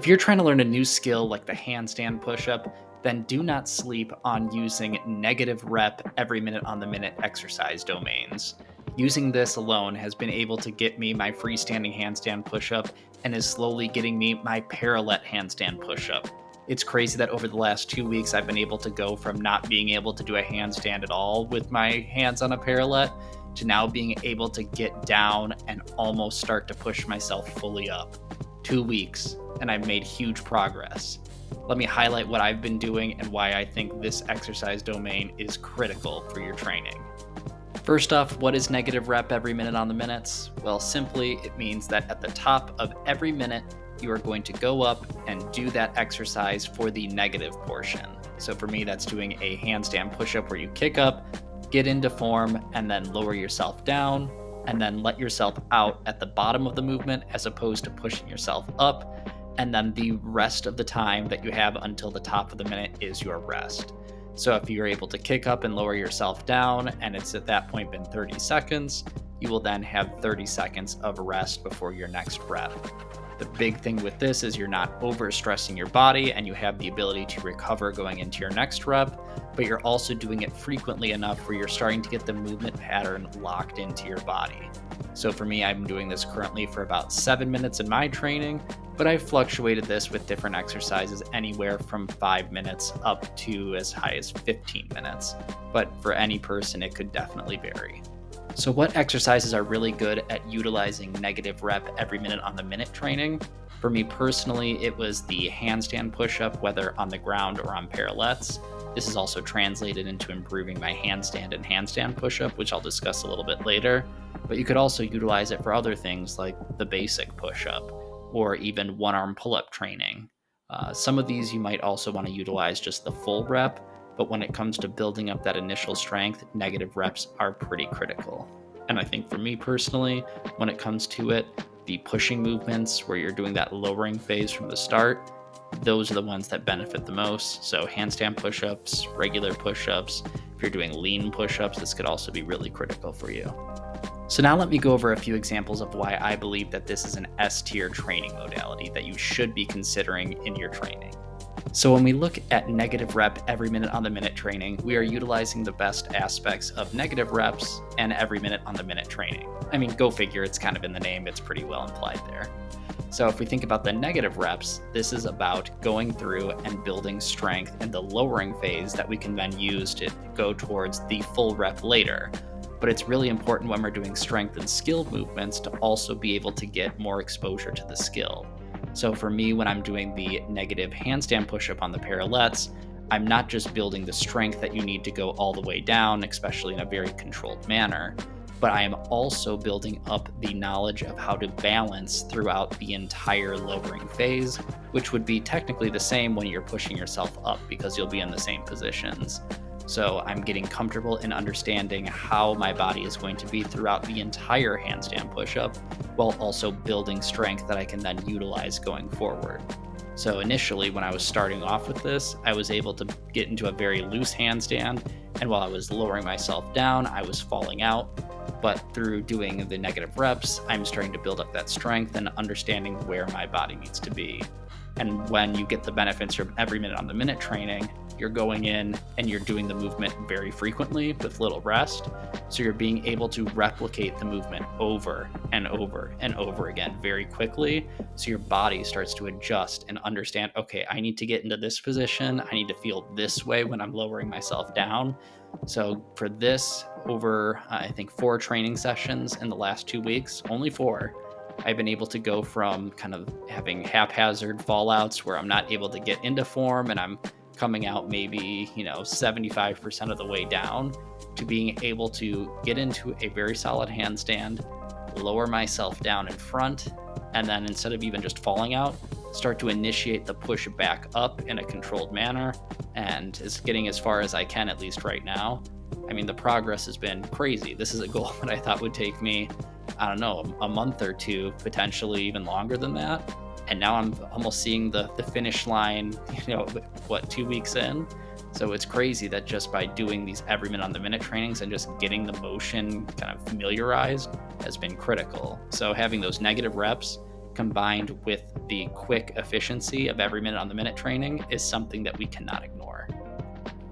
If you're trying to learn a new skill like the handstand push-up, then do not sleep on using negative rep every minute on the minute exercise domains. Using this alone has been able to get me my freestanding handstand push-up and is slowly getting me my parallel handstand push-up. It's crazy that over the last 2 weeks, I've been able to go from not being able to do a handstand at all with my hands on a parallel to now being able to get down and almost start to push myself fully up. 2 weeks, and I've made huge progress. Let me highlight what I've been doing and why I think this exercise domain is critical for your training. First off, what is negative rep every minute on the minutes? Well, simply, it means that at the top of every minute, you are going to go up and do that exercise for the negative portion. So for me, that's doing a handstand push-up where you kick up, get into form, and then lower yourself down, and then let yourself out at the bottom of the movement as opposed to pushing yourself up. And then the rest of the time that you have until the top of the minute is your rest. So if you're able to kick up and lower yourself down, and it's at that point been 30 seconds, you will then have 30 seconds of rest before your next rep. The big thing with this is you're not overstressing your body and you have the ability to recover going into your next rep, but you're also doing it frequently enough where you're starting to get the movement pattern locked into your body. So for me, I'm doing this currently for about 7 minutes in my training, but I've fluctuated this with different exercises anywhere from 5 minutes up to as high as 15 minutes. But for any person, it could definitely vary. So what exercises are really good at utilizing negative rep every minute on the minute training? For me personally, it was the handstand push-up, whether on the ground or on parallettes. This is also translated into improving my handstand and handstand push-up, which I'll discuss a little bit later. But you could also utilize it for other things like the basic push-up or even one-arm pull-up training. Some of these you might also want to utilize just the full rep, but when it comes to building up that initial strength, negative reps are pretty critical. And I think for me personally, when it comes to it, the pushing movements where you're doing that lowering phase from the start, those are the ones that benefit the most. So handstand push-ups, regular push-ups, if you're doing lean push-ups, this could also be really critical for you. So now let me go over a few examples of why I believe that this is an S-tier training modality that you should be considering in your training. So when we look at negative rep every minute on the minute training, we are utilizing the best aspects of negative reps and every minute on the minute training. I mean, go figure, it's kind of in the name, it's pretty well implied there. So if we think about the negative reps, this is about going through and building strength in the lowering phase that we can then use to go towards the full rep later. But it's really important when we're doing strength and skilled movements to also be able to get more exposure to the skill. So for me, when I'm doing the negative handstand push-up on the parallettes, I'm not just building the strength that you need to go all the way down, especially in a very controlled manner, but I am also building up the knowledge of how to balance throughout the entire lowering phase, which would be technically the same when you're pushing yourself up because you'll be in the same positions. So I'm getting comfortable in understanding how my body is going to be throughout the entire handstand push-up, while also building strength that I can then utilize going forward. So initially, when I was starting off with this, I was able to get into a very loose handstand, and while I was lowering myself down, I was falling out. But through doing the negative reps, I'm starting to build up that strength and understanding where my body needs to be. And when you get the benefits from every minute on the minute training, you're going in and you're doing the movement very frequently with little rest. So you're being able to replicate the movement over and over and over again very quickly. So your body starts to adjust and understand, okay, I need to get into this position. I need to feel this way when I'm lowering myself down. So for this, over I think 4 training sessions in the last 2 weeks, only 4, I've been able to go from kind of having haphazard fallouts where I'm not able to get into form and I'm coming out maybe, 75% of the way down, to being able to get into a very solid handstand, lower myself down in front, and then instead of even just falling out, start to initiate the push back up in a controlled manner, and is getting as far as I can, at least right now. I mean, the progress has been crazy. This is a goal that I thought would take me, I don't know, a month or two, potentially even longer than that. And now I'm almost seeing the finish line, 2 weeks in. So it's crazy that just by doing these every minute on the minute trainings and just getting the motion kind of familiarized has been critical. So having those negative reps combined with the quick efficiency of every minute on the minute training is something that we cannot ignore.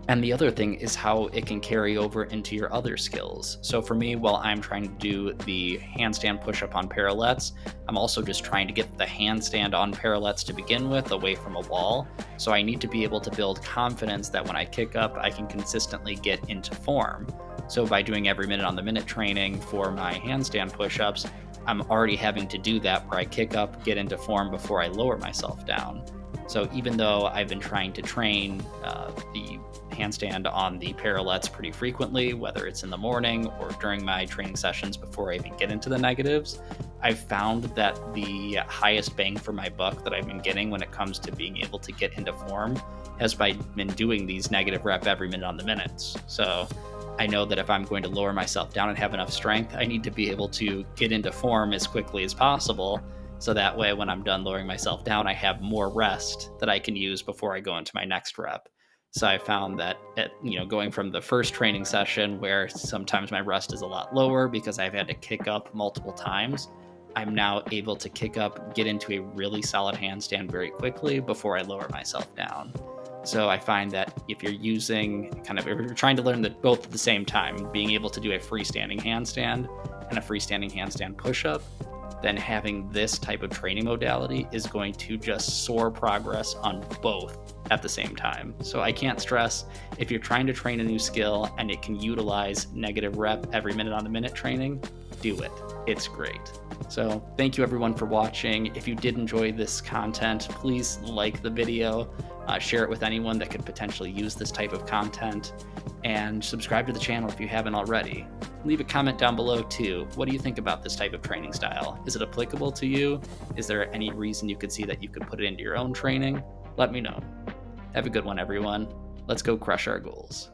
And the other thing is how it can carry over into your other skills. So for me, while I'm trying to do the handstand push-up on parallettes, I'm also just trying to get the handstand on parallettes to begin with away from a wall. So I need to be able to build confidence that when I kick up, I can consistently get into form. So by doing every minute on the minute training for my handstand push-ups, I'm already having to do that where I kick up, get into form before I lower myself down. So even though I've been trying to train the handstand on the parallettes pretty frequently, whether it's in the morning or during my training sessions before I even get into the negatives, I've found that the highest bang for my buck that I've been getting when it comes to being able to get into form has been doing these negative rep every minute on the minutes. So I know that if I'm going to lower myself down and have enough strength, I need to be able to get into form as quickly as possible. So that way, when I'm done lowering myself down, I have more rest that I can use before I go into my next rep. So I found that, going from the first training session where sometimes my rest is a lot lower because I've had to kick up multiple times, I'm now able to kick up, get into a really solid handstand very quickly before I lower myself down. So I find that if you're if you're trying to learn both at the same time, being able to do a freestanding handstand and a freestanding handstand push-up, then having this type of training modality is going to just soar progress on both at the same time. So I can't stress, if you're trying to train a new skill and it can utilize negative rep every minute on the minute training, do it. It's great. So thank you everyone for watching. If you did enjoy this content, please like the video, share it with anyone that could potentially use this type of content, and subscribe to the channel if you haven't already. Leave a comment down below too. What do you think about this type of training style? Is it applicable to you? Is there any reason you could see that you could put it into your own training? Let me know. Have a good one, everyone. Let's go crush our goals.